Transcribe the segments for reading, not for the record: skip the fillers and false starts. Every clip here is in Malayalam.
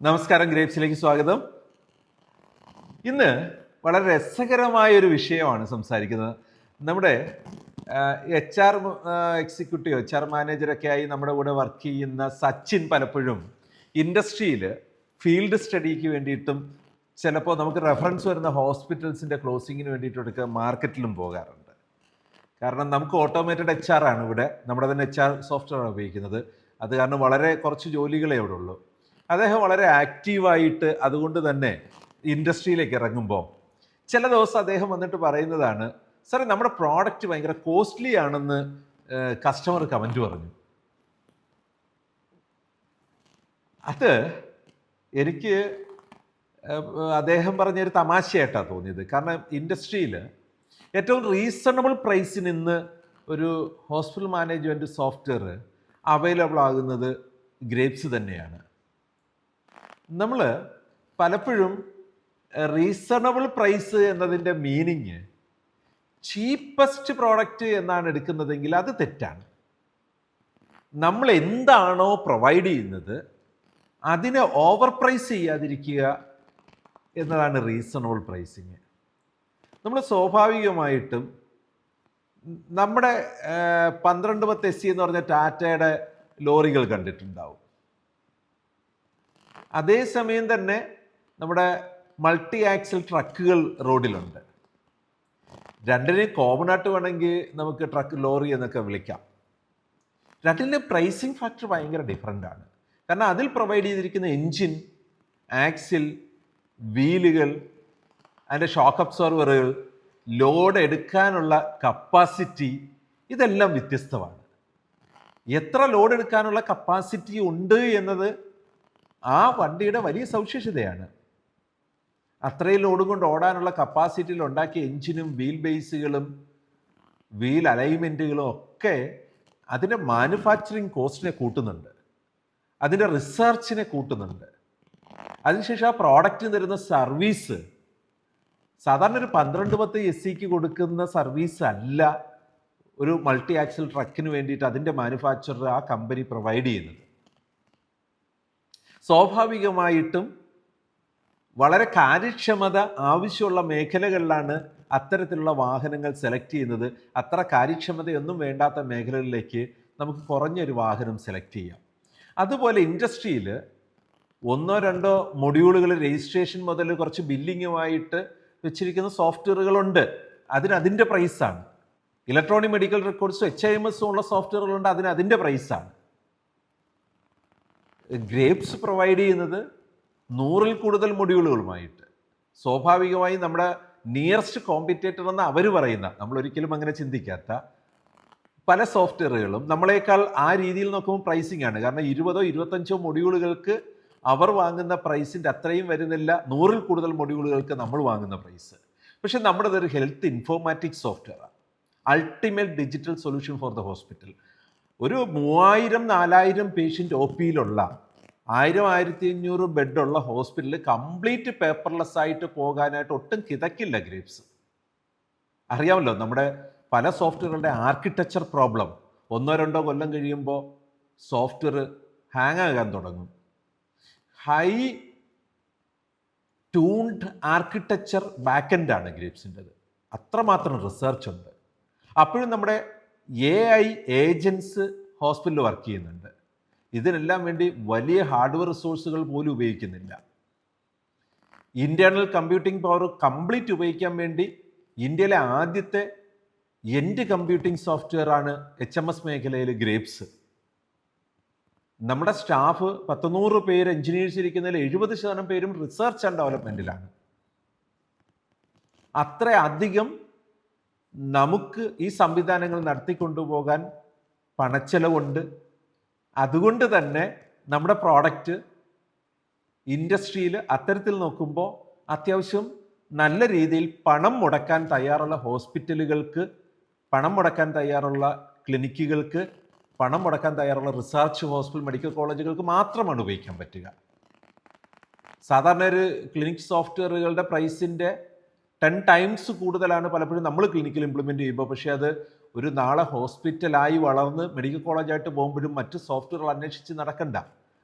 നമസ്കാരം, ഗ്രേപ്സിലേക്ക് സ്വാഗതം. ഇന്ന് വളരെ രസകരമായ ഒരു വിഷയമാണ് സംസാരിക്കുന്നത്. നമ്മുടെ HR എക്സിക്യൂട്ടീവ്, HR മാനേജറൊക്കെ ആയി നമ്മുടെ കൂടെ വർക്ക് ചെയ്യുന്ന സച്ചിൻ പലപ്പോഴും ഇൻഡസ്ട്രിയിൽ ഫീൽഡ് സ്റ്റഡിക്ക് വേണ്ടിയിട്ടും ചിലപ്പോൾ നമുക്ക് റെഫറൻസ് വരുന്ന ഹോസ്പിറ്റൽസിൻ്റെ ക്ലോസിങ്ങിന് വേണ്ടിയിട്ടൊക്കെ മാർക്കറ്റിലും പോകാറുണ്ട്. കാരണം നമുക്ക് ഓട്ടോമേറ്റഡ് HR ആണ് ഇവിടെ, നമ്മുടെ തന്നെ HR സോഫ്റ്റ്വെയർ ഉപയോഗിക്കുന്നത്. അത് കാരണം വളരെ കുറച്ച് ജോലികളേ ഇവിടെ ഉള്ളൂ. അദ്ദേഹം വളരെ ആക്റ്റീവായിട്ട് അതുകൊണ്ട് തന്നെ ഇൻഡസ്ട്രിയിലേക്ക് ഇറങ്ങുമ്പോൾ ചില ദിവസം അദ്ദേഹം വന്നിട്ട് പറയുന്നതാണ്, സാറേ നമ്മുടെ പ്രോഡക്റ്റ് ഭയങ്കര കോസ്റ്റ്ലി ആണെന്ന് കസ്റ്റമർ കമൻറ്റ് പറഞ്ഞു. അത് എനിക്ക് അദ്ദേഹം പറഞ്ഞൊരു തമാശയായിട്ടാണ് തോന്നിയത്. കാരണം ഇൻഡസ്ട്രിയിൽ ഏറ്റവും റീസണബിൾ പ്രൈസിന് ഇന്ന് ഒരു ഹോസ്പിറ്റൽ മാനേജ്മെൻറ്റ് സോഫ്റ്റ്വെയർ അവൈലബിൾ ആകുന്നത് ഗ്രേപ്സ് തന്നെയാണ്. നമ്മൾ പലപ്പോഴും റീസണബിൾ പ്രൈസ് എന്നതിൻ്റെ മീനിങ് ചീപ്പസ്റ്റ് പ്രോഡക്റ്റ് എന്നാണ് എടുക്കുന്നതെങ്കിൽ അത് തെറ്റാണ്. നമ്മൾ എന്താണോ പ്രൊവൈഡ് ചെയ്യുന്നത് അതിനെ ഓവർ പ്രൈസ് ചെയ്യാതിരിക്കുക എന്നതാണ് റീസണബിൾ പ്രൈസിങ്. നമ്മൾ സ്വാഭാവികമായിട്ടും നമ്മുടെ 1210 SC എന്ന് പറഞ്ഞ ടാറ്റയുടെ ലോറികൾ കണ്ടിട്ടുണ്ടാവും. അതേസമയം തന്നെ നമ്മുടെ മൾട്ടി ആക്സൽ ട്രക്കുകൾ റോഡിലുണ്ട്. രണ്ടിനെയും കോമൺ ആയിട്ട് വേണമെങ്കിൽ നമുക്ക് ട്രക്ക്, ലോറി എന്നൊക്കെ വിളിക്കാം. രണ്ടിൻ്റെ പ്രൈസിങ് ഫാക്ടർ ഭയങ്കര ഡിഫറെൻ്റ് ആണ്. കാരണം അതിൽ പ്രൊവൈഡ് ചെയ്തിരിക്കുന്ന എൻജിൻ, ആക്സിൽ, വീലുകൾ, അതിൻ്റെ ഷോക്ക് അബ്സോർവറുകൾ, ലോഡ് എടുക്കാനുള്ള കപ്പാസിറ്റി, ഇതെല്ലാം വ്യത്യസ്തമാണ്. എത്ര ലോഡ് എടുക്കാനുള്ള കപ്പാസിറ്റി ഉണ്ട് എന്നത് ആ വണ്ടിയുടെ വലിയ സവിശേഷതയാണ്. അത്രയും ലോഡും കൊണ്ട് ഓടാനുള്ള കപ്പാസിറ്റിയിൽ ഉണ്ടാക്കിയ എൻജിനും വീൽ ബേസുകളും വീൽ അലൈൻമെൻറ്റുകളും ഒക്കെ അതിൻ്റെ മാനുഫാക്ചറിങ് കോസ്റ്റിനെ കൂട്ടുന്നുണ്ട്, അതിൻ്റെ റിസർച്ചിനെ കൂട്ടുന്നുണ്ട്. അതിനുശേഷം ആ പ്രോഡക്റ്റ് തരുന്ന സർവീസ് സാധാരണ ഒരു 1210 SC കൊടുക്കുന്ന സർവീസ് അല്ല ഒരു മൾട്ടി ആക്സൽ ട്രക്കിന് വേണ്ടിയിട്ട് അതിൻ്റെ മാനുഫാക്ചറർ, ആ കമ്പനി പ്രൊവൈഡ് ചെയ്യുന്നത്. സ്വാഭാവികമായിട്ടും വളരെ കാര്യക്ഷമത ആവശ്യമുള്ള മേഖലകളിലാണ് അത്തരത്തിലുള്ള വാഹനങ്ങൾ സെലക്ട് ചെയ്യുന്നത്. അത്ര കാര്യക്ഷമതയൊന്നും വേണ്ടാത്ത മേഖലകളിലേക്ക് നമുക്ക് കുറഞ്ഞൊരു വാഹനം സെലക്ട് ചെയ്യാം. അതുപോലെ ഇൻഡസ്ട്രിയിൽ 1-2 മൊഡ്യൂളുകൾ രജിസ്ട്രേഷൻ മുതൽ കുറച്ച് ബില്ലിങ്ങുമായിട്ട് വെച്ചിരിക്കുന്ന സോഫ്റ്റ്വെയറുകളുണ്ട്. അതിൻ്റെ പ്രൈസാണ്. ഇലക്ട്രോണിക് മെഡിക്കൽ റെക്കോർഡ്സും HIMS ഉള്ള സോഫ്റ്റ്വെയറുകളുണ്ട്, അതിൻ്റെ പ്രൈസാണ്. ഗ്രേപ്സ് പ്രൊവൈഡ് ചെയ്യുന്നത് 100-ൽ കൂടുതൽ മൊഡ്യൂളുകളുമായിട്ട്. സ്വാഭാവികമായും നമ്മുടെ നിയറസ്റ്റ് കോമ്പറ്റേറ്റർ എന്ന് അവർ പറയുന്ന, നമ്മളൊരിക്കലും അങ്ങനെ ചിന്തിക്കാത്ത പല സോഫ്റ്റ്വെയറുകളും നമ്മളെക്കാൾ ആ രീതിയിൽ നോക്കുമ്പോൾ പ്രൈസിങ് ആണ്. കാരണം 20-25 മൊഡ്യൂളുകൾക്ക് അവർ വാങ്ങുന്ന പ്രൈസിൻ്റെ അത്രയും വരുന്നില്ല 100-ൽ കൂടുതൽ മൊഡ്യൂളുകൾക്ക് നമ്മൾ വാങ്ങുന്ന പ്രൈസ്. പക്ഷെ നമ്മുടേതൊരു ഹെൽത്ത് ഇൻഫോർമാറ്റിക്സ് സോഫ്റ്റ്വെയറാണ്, ultimate digital solution for the hospital. ഒരു 3000-4000 പേഷ്യൻ്റ് OPയിലുള്ള 1000-1500 ബെഡുള്ള ഹോസ്പിറ്റലിൽ കംപ്ലീറ്റ് പേപ്പർലെസ് ആയിട്ട് പോകാനായിട്ട് ഒട്ടും കിതക്കില്ല ഗ്രേപ്സ്. അറിയാമല്ലോ, നമ്മുടെ പല സോഫ്റ്റ്വെയറുകളുടെ ആർക്കിടെക്ചർ പ്രോബ്ലം 1-2 കൊല്ലം കഴിയുമ്പോൾ സോഫ്റ്റ്വെയർ ഹാങ് ആകാൻ തുടങ്ങും. ഹൈ ട്യൂൺഡ് ആർക്കിടെക്ചർ ബാക്കെൻഡാണ് ഗ്രേപ്സിൻ്റെത്. അത്രമാത്രം റിസർച്ച് ഉണ്ട്. അപ്പോഴും നമ്മുടെ AI ഏജൻസ് ഹോസ്പിറ്റലിൽ വർക്ക് ചെയ്യുന്നുണ്ട്. ഇതിനെല്ലാം വേണ്ടി വലിയ ഹാർഡ്വെയർ റിസോഴ്സുകൾ പോലും ഉപയോഗിക്കുന്നില്ല. ഇന്റേണൽ കമ്പ്യൂട്ടിംഗ് പവർ കംപ്ലീറ്റ് ഉപയോഗിക്കാൻ വേണ്ടി ഇന്ത്യയിലെ ആദ്യത്തെ എൻഡ് കമ്പ്യൂട്ടിംഗ് സോഫ്റ്റ്വെയർ ആണ് HMS മേഖലയിൽ ഗ്രേപ്സ്. നമ്മുടെ സ്റ്റാഫ് 100 പേര് എഞ്ചിനീയേഴ്സ് ഇരിക്കുന്നതിൽ 70% പേരും റിസർച്ച് ആൻഡ് ഡെവലപ്മെൻറ്റിലാണ്. അത്രയധികം നമുക്ക് ഈ സംവിധാനങ്ങൾ നടത്തിക്കൊണ്ടുപോകാൻ പണച്ചെലവുണ്ട്. അതുകൊണ്ട് തന്നെ നമ്മുടെ പ്രോഡക്റ്റ് ഇൻഡസ്ട്രിയിൽ അത്തരത്തിൽ നോക്കുമ്പോൾ അത്യാവശ്യം നല്ല രീതിയിൽ പണം മുടക്കാൻ തയ്യാറുള്ള ഹോസ്പിറ്റലുകൾക്ക്, പണം മുടക്കാൻ തയ്യാറുള്ള ക്ലിനിക്കുകൾക്ക്, പണം മുടക്കാൻ തയ്യാറുള്ള റിസർച്ച് ഹോസ്പിറ്റൽ, മെഡിക്കൽ കോളേജുകൾക്ക് മാത്രമാണ് ഉപയോഗിക്കാൻ പറ്റുക. സാധാരണ ഒരു ക്ലിനിക് സോഫ്റ്റ്വെയറുകളുടെ പ്രൈസിൻ്റെ 10 times കൂടുതലാണ് പലപ്പോഴും നമ്മൾ ക്ലിനിക്കിൽ ഇംപ്ലിമെൻറ്റ് ചെയ്യുമ്പോൾ. പക്ഷേ അത് ഒരു നാളെ ഹോസ്പിറ്റലായി വളർന്ന് മെഡിക്കൽ കോളേജായിട്ട് പോകുമ്പോഴും മറ്റ് സോഫ്റ്റ്വെയറുകൾ അന്വേഷിച്ച് നടക്കണ്ട.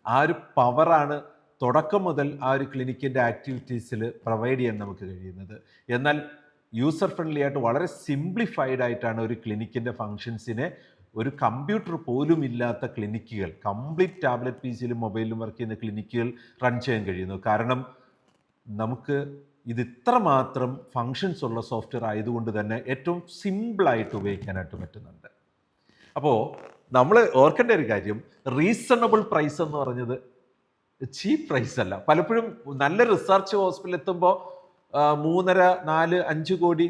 ആ ഒരു പവറാണ് തുടക്കം മുതൽ ആ ഒരു ക്ലിനിക്കിൻ്റെ ആക്ടിവിറ്റീസിൽ പ്രൊവൈഡ് ചെയ്യാൻ നമുക്ക് കഴിയുന്നത്. എന്നാൽ യൂസർ ഫ്രണ്ട്ലി ആയിട്ട് വളരെ സിംപ്ലിഫൈഡ് ആയിട്ടാണ് ഒരു ക്ലിനിക്കിൻ്റെ ഫങ്ഷൻസിനെ ഒരു കമ്പ്യൂട്ടർ പോലും ഇല്ലാത്ത ക്ലിനിക്കുകൾ, കംപ്ലീറ്റ് ടാബ്ലറ്റ് പി സിയിലും മൊബൈലിലും വർക്ക് ചെയ്യുന്ന ക്ലിനിക്കുകൾ റൺ ചെയ്യാൻ കഴിയുന്നു. കാരണം നമുക്ക് ഇത് ഇത്രമാത്രം ഫങ്ഷൻസ് ഉള്ള സോഫ്റ്റ്വെയർ ആയതുകൊണ്ട് തന്നെ ഏറ്റവും സിമ്പിളായിട്ട് ഉപയോഗിക്കാനായിട്ട് പറ്റുന്നുണ്ട്. അപ്പോൾ നമ്മൾ ഓർക്കേണ്ട ഒരു കാര്യം, റീസണബിൾ പ്രൈസ് എന്ന് പറഞ്ഞത് ചീപ്പ് പ്രൈസ് അല്ല. പലപ്പോഴും നല്ല റിസർച്ച് ഹോസ്പിറ്റലിൽ എത്തുമ്പോൾ 3.5, 4, 5 കോടി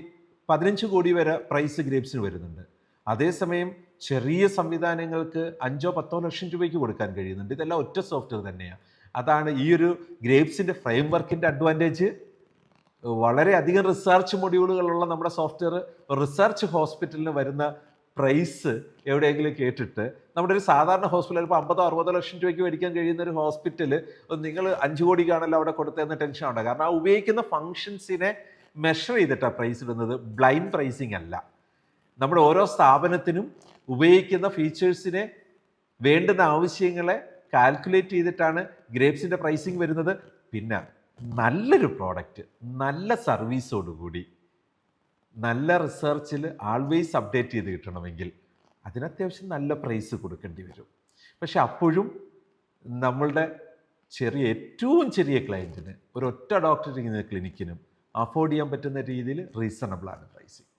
15 കോടി വരെ പ്രൈസ് ഗ്രേപ്സിന് വരുന്നുണ്ട്. അതേസമയം ചെറിയ സംവിധാനങ്ങൾക്ക് 5-10 ലക്ഷം രൂപയ്ക്ക് കൊടുക്കാൻ കഴിയുന്നുണ്ട്. ഇതെല്ലാം ഒറ്റ സോഫ്റ്റ്വെയർ തന്നെയാണ്. അതാണ് ഈ ഒരു ഗ്രേപ്സിൻ്റെ ഫ്രെയിം വർക്കിൻ്റെ അഡ്വാൻറ്റേജ്. വളരെയധികം റിസർച്ച് മൊഡ്യൂളുകളുള്ള നമ്മുടെ സോഫ്റ്റ്വെയർ റിസർച്ച് ഹോസ്പിറ്റലിന് വരുന്ന പ്രൈസ് എവിടെയെങ്കിലും കേട്ടിട്ട് നമ്മുടെ ഒരു സാധാരണ ഹോസ്പിറ്റൽ ഇപ്പോൾ 50-60 ലക്ഷം രൂപയ്ക്ക് മേടിക്കാൻ കഴിയുന്ന ഒരു ഹോസ്പിറ്റൽ നിങ്ങൾ 5 കോടിക്കാണല്ലോ അവിടെ കൊടുത്തതെന്ന് ടെൻഷൻ ഉണ്ട്. കാരണം ആ ഉപയോഗിക്കുന്ന ഫങ്ഷൻസിനെ മെഷർ ചെയ്തിട്ടാണ് പ്രൈസ് ഇടുന്നത്, ബ്ലൈൻഡ് പ്രൈസിങ് അല്ല. നമ്മുടെ ഓരോ സ്ഥാപനത്തിനും ഉപയോഗിക്കുന്ന ഫീച്ചേഴ്സിനെ, വേണ്ടുന്ന ആവശ്യങ്ങളെ കാൽക്കുലേറ്റ് ചെയ്തിട്ടാണ് ഗ്രേപ്സിൻ്റെ പ്രൈസിങ് വരുന്നത്. പിന്നെ നല്ലൊരു പ്രോഡക്റ്റ്, നല്ല സർവീസോടുകൂടി, നല്ല റിസർച്ചിൽ ആൾവേസ് അപ്ഡേറ്റ് ചെയ്ത് കിട്ടണമെങ്കിൽ അതിനത്യാവശ്യം നല്ല പ്രൈസ് കൊടുക്കേണ്ടി വരും. പക്ഷെ അപ്പോഴും നമ്മളുടെ ഏറ്റവും ചെറിയ ക്ലയൻറ്റിന്, ഒരൊറ്റ ഡോക്ടർ ഇരിക്കുന്ന ക്ലിനിക്കിനും അഫോർഡ് ചെയ്യാൻ പറ്റുന്ന രീതിയിൽ റീസണബിളാണ് പ്രൈസിങ്.